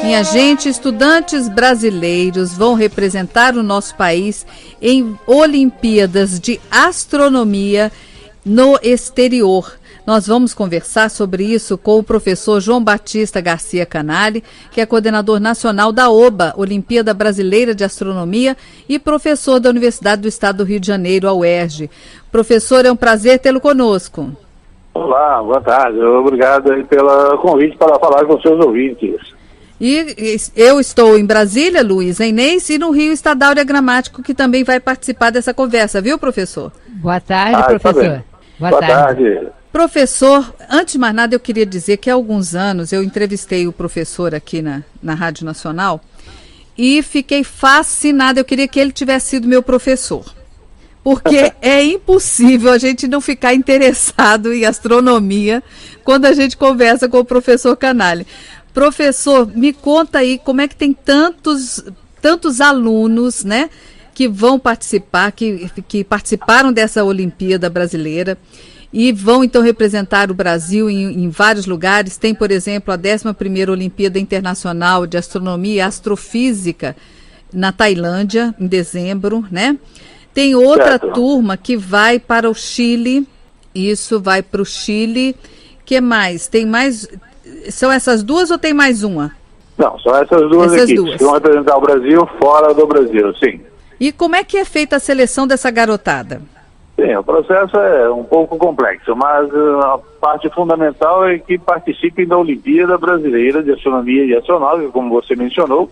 Minha gente, estudantes brasileiros vão representar o nosso país em Olimpíadas de Astronomia no exterior. Nós vamos conversar sobre isso com o professor João Batista Garcia Canali, que é coordenador nacional da OBA, Olimpíada Brasileira de Astronomia, e professor da Universidade do Estado do Rio de Janeiro, a UERJ. Professor, é um prazer tê-lo conosco. Olá, boa tarde. Obrigado pelo convite para falar com os seus ouvintes. E eu estou em Brasília, Luísa Inês, e no Rio está Dáurea Gramático, que também vai participar dessa conversa, viu, professor? Boa tarde, professor. Tá Boa tarde. Professor, antes de mais nada eu queria dizer que há alguns anos eu entrevistei o professor aqui na Rádio Nacional e fiquei fascinada, eu queria que ele tivesse sido meu professor. Porque é impossível a gente não ficar interessado em astronomia quando a gente conversa com o professor Canali. Professor, me conta aí como é que tem tantos alunos, né, que vão participar, que participaram dessa Olimpíada Brasileira e vão então representar o Brasil em vários lugares. Tem, por exemplo, a 11ª Olimpíada Internacional de Astronomia e Astrofísica na Tailândia, em dezembro, né? Tem outra turma que vai para o Chile, vai para o Chile. Que mais? Tem mais? São essas duas ou tem mais uma? Não, são essas duas equipes que vão representar o Brasil fora do Brasil, sim. E como é que é feita a seleção dessa garotada? Sim, o processo é um pouco complexo, mas a parte fundamental é que participem da Olimpíada Brasileira de Astronomia e Astronáutica, como você mencionou,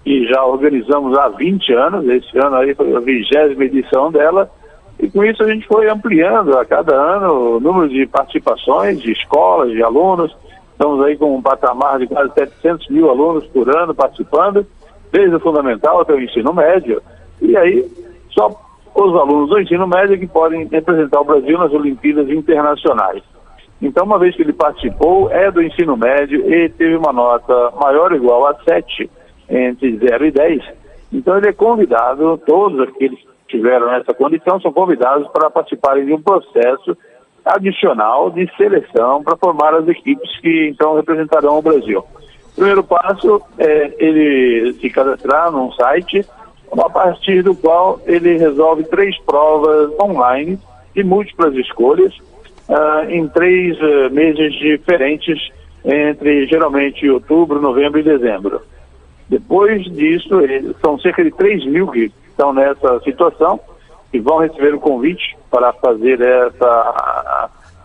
e já organizamos há 20 anos, esse ano aí foi a 20ª edição dela, e com isso a gente foi ampliando a cada ano o número de participações, de escolas, de alunos. Estamos aí com um patamar de quase 700 mil alunos por ano participando, desde o fundamental até o ensino médio, e aí só os alunos do ensino médio que podem representar o Brasil nas Olimpíadas Internacionais. Então, uma vez que ele participou, é do ensino médio e teve uma nota maior ou igual a 7, entre 0 e 10, então ele é convidado, todos aqueles que tiveram essa condição são convidados para participarem de um processo adicional de seleção para formar as equipes que então representarão o Brasil. O primeiro passo é ele se cadastrar num site, a partir do qual ele resolve 3 provas online de múltiplas escolhas em 3 meses diferentes, entre geralmente outubro, novembro e dezembro. Depois disso, são cerca de 3 mil que estão nessa situação e vão receber o convite para fazer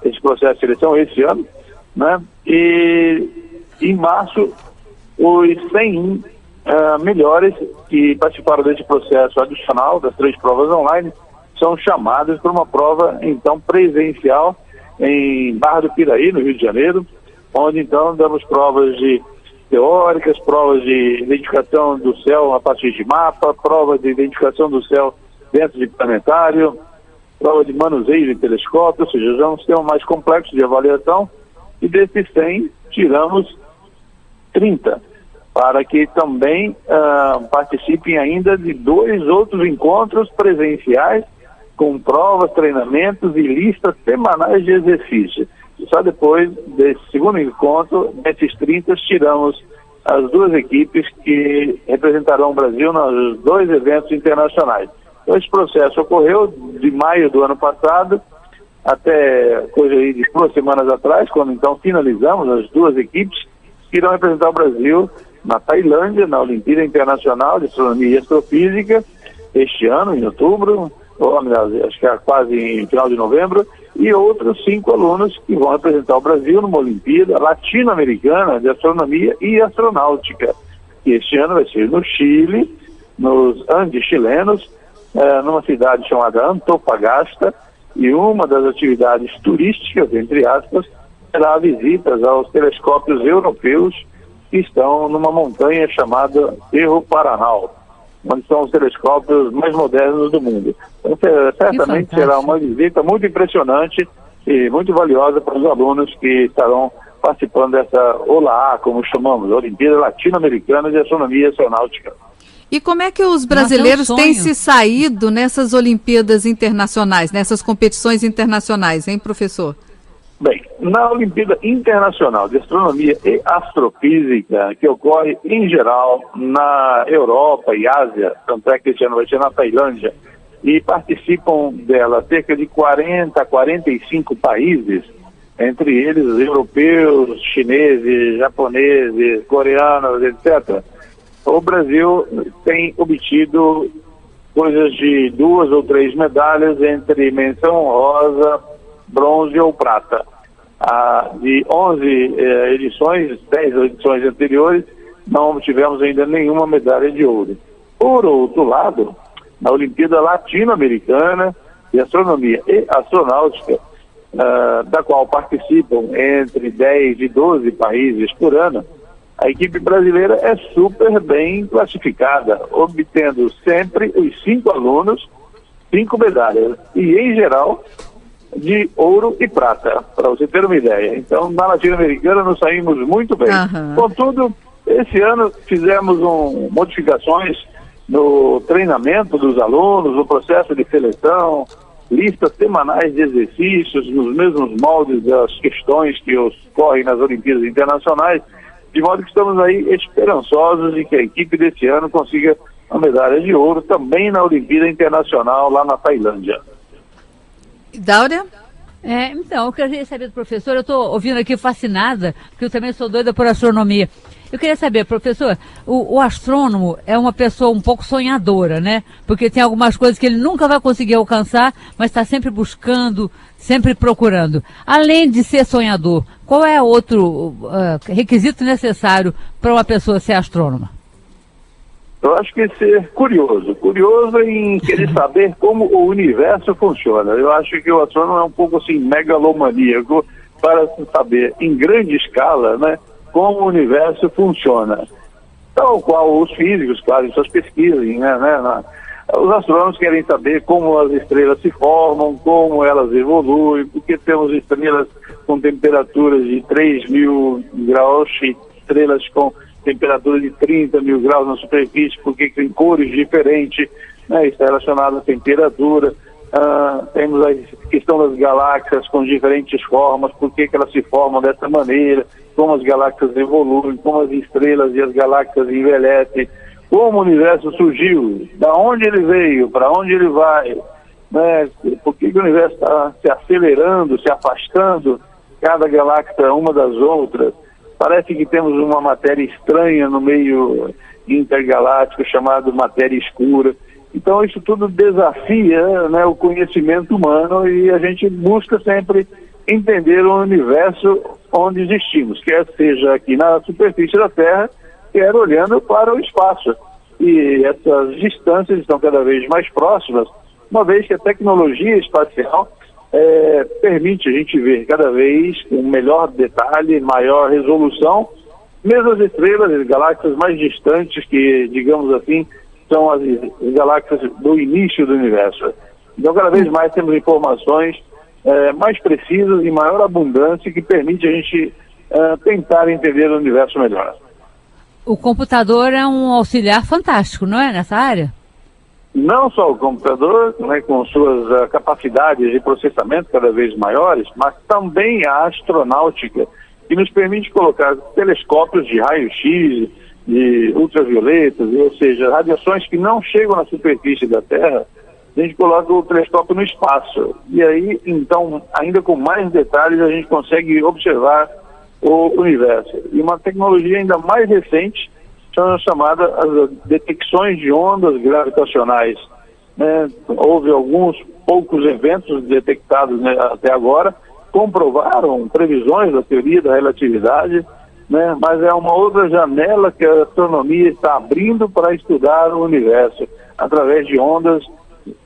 esse processo de seleção esse ano, né? E em março, os 100 melhores que participaram desse processo adicional das 3 provas online são chamados para uma prova então presencial em Barra do Piraí, no Rio de Janeiro, onde então damos provas teóricas, provas de identificação do céu a partir de mapa, provas de identificação do céu dentro de planetário, prova de manuseio de telescópio, ou seja, já um sistema mais complexo de avaliação, e desses 100 tiramos 30 para que também participem ainda de 2 outros encontros presenciais com provas, treinamentos e listas semanais de exercício. E só depois desse segundo encontro, desses 30, tiramos as 2 equipes que representarão o Brasil nos 2 eventos internacionais. Então, esse processo ocorreu de maio do ano passado até coisa aí de 2 semanas atrás, quando então finalizamos as 2 equipes que irão representar o Brasil na Tailândia, na Olimpíada Internacional de Astronomia e Astrofísica, este ano, em outubro, ou acho que é quase em final de novembro, e outros 5 alunos que vão representar o Brasil numa Olimpíada Latino-Americana de Astronomia e Astronáutica, que este ano vai ser no Chile, nos Andes chilenos, numa cidade chamada Antofagasta, e uma das atividades turísticas, entre aspas, será visitas aos telescópios europeus que estão numa montanha chamada Cerro Paranal, onde são os telescópios mais modernos do mundo. Então, certamente será uma visita muito impressionante e muito valiosa para os alunos que estarão participando dessa OLA, como chamamos, Olimpíada Latino-Americana de Astronomia e Astronáutica. E como é que os brasileiros têm se saído nessas Olimpíadas internacionais, nessas competições internacionais, hein, professor? Bem, na Olimpíada Internacional de Astronomia e Astrofísica, que ocorre em geral na Europa e Ásia, tanto é que esse ano vai ser na Tailândia, e participam dela cerca de 40 a 45 países, entre eles europeus, chineses, japoneses, coreanos, etc. O Brasil tem obtido coisas de 2 ou 3 medalhas entre menção honrosa, bronze ou prata. De 11 edições, 10 edições anteriores, não tivemos ainda nenhuma medalha de ouro. Por outro lado, na Olimpíada Latino-Americana de Astronomia e Astronáutica, da qual participam entre 10 e 12 países por ano, a equipe brasileira é super bem classificada, obtendo sempre os 5 alunos 5 medalhas, e em geral de ouro e prata, para você ter uma ideia. Então, na Latino-Americana nos saímos muito bem. Contudo, esse ano fizemos modificações no treinamento dos alunos, no processo de seleção, listas semanais de exercícios, nos mesmos moldes das questões que ocorrem nas Olimpíadas Internacionais, de modo que estamos aí esperançosos de que a equipe desse ano consiga a medalha de ouro também na Olimpíada Internacional lá na Tailândia. Dáurea? Então, eu queria saber do professor, eu estou ouvindo aqui fascinada, porque eu também sou doida por astronomia. Eu queria saber, professor, o astrônomo é uma pessoa um pouco sonhadora, né? Porque tem algumas coisas que ele nunca vai conseguir alcançar, mas está sempre buscando, sempre procurando. Além de ser sonhador, qual é outro requisito necessário para uma pessoa ser astrônoma? Eu acho que ser curioso em querer saber como o universo funciona. Eu acho que o astrônomo é um pouco assim megalomaníaco para saber em grande escala, né, como o universo funciona. Tal qual os físicos fazem suas pesquisas, né, os astrônomos querem saber como as estrelas se formam, como elas evoluem, porque temos estrelas com temperaturas de 3.000 graus e estrelas com temperatura de 30 mil graus na superfície, porque tem cores diferentes, né, está relacionado à temperatura. Temos a questão das galáxias com diferentes formas, por que elas se formam dessa maneira, como as galáxias evoluem, como as estrelas e as galáxias envelhecem, como o universo surgiu, da onde ele veio, para onde ele vai, né, por que o universo está se acelerando, se afastando, cada galáxia uma das outras. Parece que temos uma matéria estranha no meio intergaláctico chamada matéria escura. Então isso tudo desafia, né, o conhecimento humano, e a gente busca sempre entender o universo onde existimos, quer seja aqui na superfície da Terra, quer olhando para o espaço. E essas distâncias estão cada vez mais próximas, uma vez que a tecnologia espacial permite a gente ver cada vez com melhor detalhe, maior resolução, mesmo as estrelas, as galáxias mais distantes, que, digamos assim, são as galáxias do início do universo. Então, cada vez mais temos informações mais precisas e maior abundância, que permite a gente tentar entender o universo melhor. O computador é um auxiliar fantástico, não é, nessa área? Não só o computador, né, com suas capacidades de processamento cada vez maiores, mas também a astronáutica, que nos permite colocar telescópios de raio-x, de ultravioletas, ou seja, radiações que não chegam na superfície da Terra. A gente coloca o telescópio no espaço. E aí, então, ainda com mais detalhes, a gente consegue observar o universo. E uma tecnologia ainda mais recente, são chamadas as detecções de ondas gravitacionais, né? Houve alguns poucos eventos detectados, né, até agora, comprovaram previsões da teoria da relatividade, né? Mas é uma outra janela que a astronomia está abrindo para estudar o universo através de ondas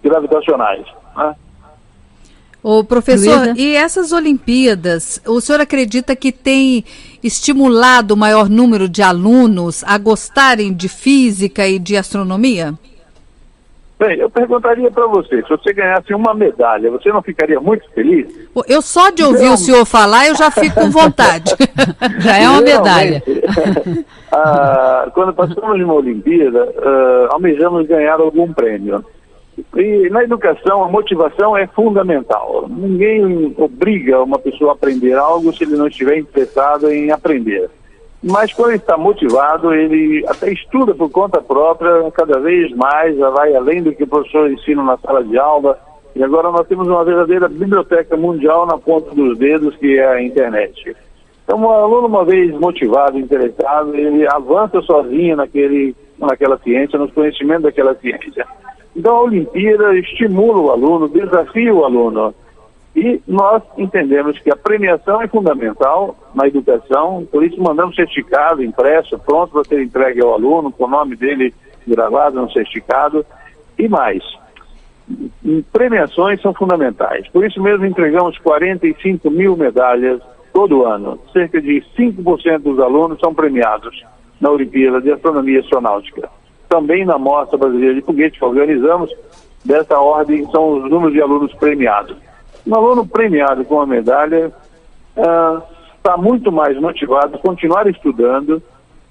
gravitacionais, né? Ô, professor, Luísa? E essas Olimpíadas, o senhor acredita que tem estimulado o maior número de alunos a gostarem de física e de astronomia? Bem, eu perguntaria para você, se você ganhasse uma medalha, você não ficaria muito feliz? Eu só de ouvir o senhor falar, eu já fico com vontade. Já é uma medalha. Quando passamos de uma Olimpíada, almejamos ganhar algum prêmio. E na educação, a motivação é fundamental. Ninguém obriga uma pessoa a aprender algo se ele não estiver interessado em aprender. Mas quando ele está motivado, ele até estuda por conta própria, cada vez mais, já vai além do que o professor ensina na sala de aula. E agora nós temos uma verdadeira biblioteca mundial na ponta dos dedos, que é a internet. Então, um aluno, uma vez motivado, interessado, ele avança sozinho naquela ciência, nos conhecimentos daquela ciência. Então, a Olimpíada estimula o aluno, desafia o aluno. E nós entendemos que a premiação é fundamental na educação, por isso mandamos certificado impresso, pronto para ser entregue ao aluno, com o nome dele gravado no certificado. E mais, premiações são fundamentais. Por isso mesmo entregamos 45 mil medalhas todo ano. Cerca de 5% dos alunos são premiados na Olimpíada de Astronomia e Astronáutica. Também na Mostra Brasileira de Foguete que organizamos, dessa ordem são os números de alunos premiados. Um aluno premiado com a medalha está muito mais motivado a continuar estudando,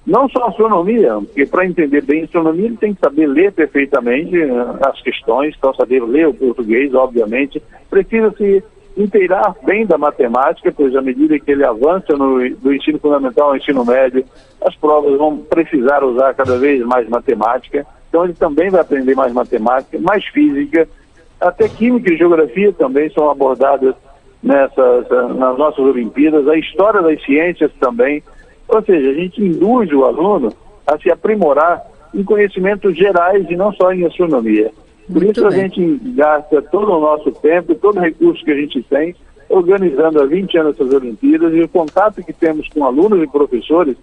não só astronomia, porque para entender bem astronomia ele tem que saber ler perfeitamente as questões, então saber ler o português, obviamente, precisa se inteirar bem da matemática, pois à medida que ele avança do ensino fundamental ao ensino médio, as provas vão precisar usar cada vez mais matemática, então ele também vai aprender mais matemática, mais física, até química e geografia também são abordadas nas nossas Olimpíadas, a história das ciências também, ou seja, a gente induz o aluno a se aprimorar em conhecimentos gerais e não só em astronomia. Por isso a gente gasta todo o nosso tempo, todo o recurso que a gente tem, organizando há 20 anos essas Olimpíadas, e o contato que temos com alunos e professores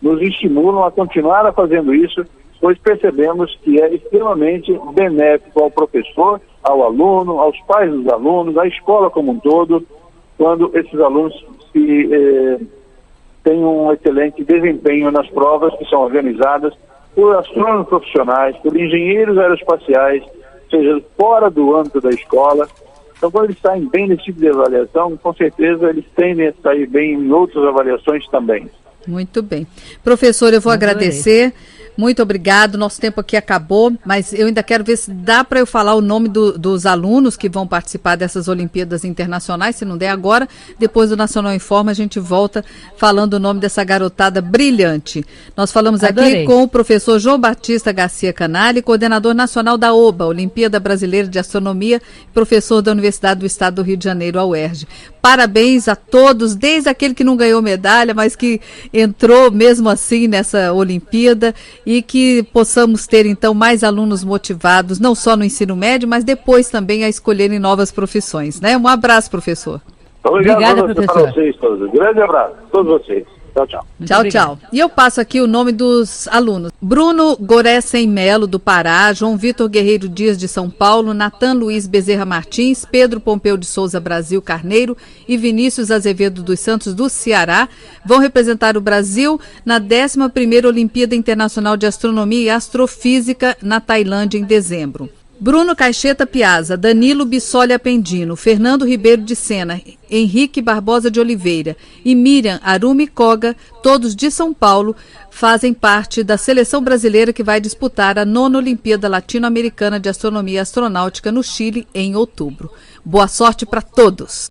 nos estimulam a continuar fazendo isso, pois percebemos que é extremamente benéfico ao professor, ao aluno, aos pais dos alunos, à escola como um todo, quando esses alunos têm um excelente desempenho nas provas que são organizadas por astrônomos profissionais, por engenheiros aeroespaciais, seja fora do âmbito da escola. Então, quando eles saem bem nesse tipo de avaliação, com certeza eles tendem a sair bem em outras avaliações também. Muito bem. Professor, eu vou agradecer. Muito obrigado. Nosso tempo aqui acabou, mas eu ainda quero ver se dá para eu falar o nome dos alunos que vão participar dessas Olimpíadas Internacionais. Se não der agora, depois do Nacional Informa, a gente volta falando o nome dessa garotada brilhante. Nós falamos aqui com o professor João Batista Garcia Canali, coordenador nacional da OBA, Olimpíada Brasileira de Astronomia, professor da Universidade do Estado do Rio de Janeiro, a UERJ. Parabéns a todos, desde aquele que não ganhou medalha, mas que entrou mesmo assim nessa Olimpíada, e que possamos ter então mais alunos motivados, não só no ensino médio, mas depois também a escolherem novas profissões, né? Um abraço, professor. Obrigada, professor. Para vocês todos. Grande abraço a todos vocês. Tchau, tchau. Tchau, tchau. E eu passo aqui o nome dos alunos. Bruno Goressen Melo, do Pará, João Vitor Guerreiro Dias, de São Paulo, Natan Luiz Bezerra Martins, Pedro Pompeu de Souza Brasil Carneiro e Vinícius Azevedo dos Santos, do Ceará, vão representar o Brasil na 11ª Olimpíada Internacional de Astronomia e Astrofísica na Tailândia, em dezembro. Bruno Caixeta Piazza, Danilo Bissoli Apendino, Fernando Ribeiro de Sena, Henrique Barbosa de Oliveira e Miriam Arumi Koga, todos de São Paulo, fazem parte da seleção brasileira que vai disputar a 9ª Olimpíada Latino-Americana de Astronomia e Astronáutica no Chile em outubro. Boa sorte para todos!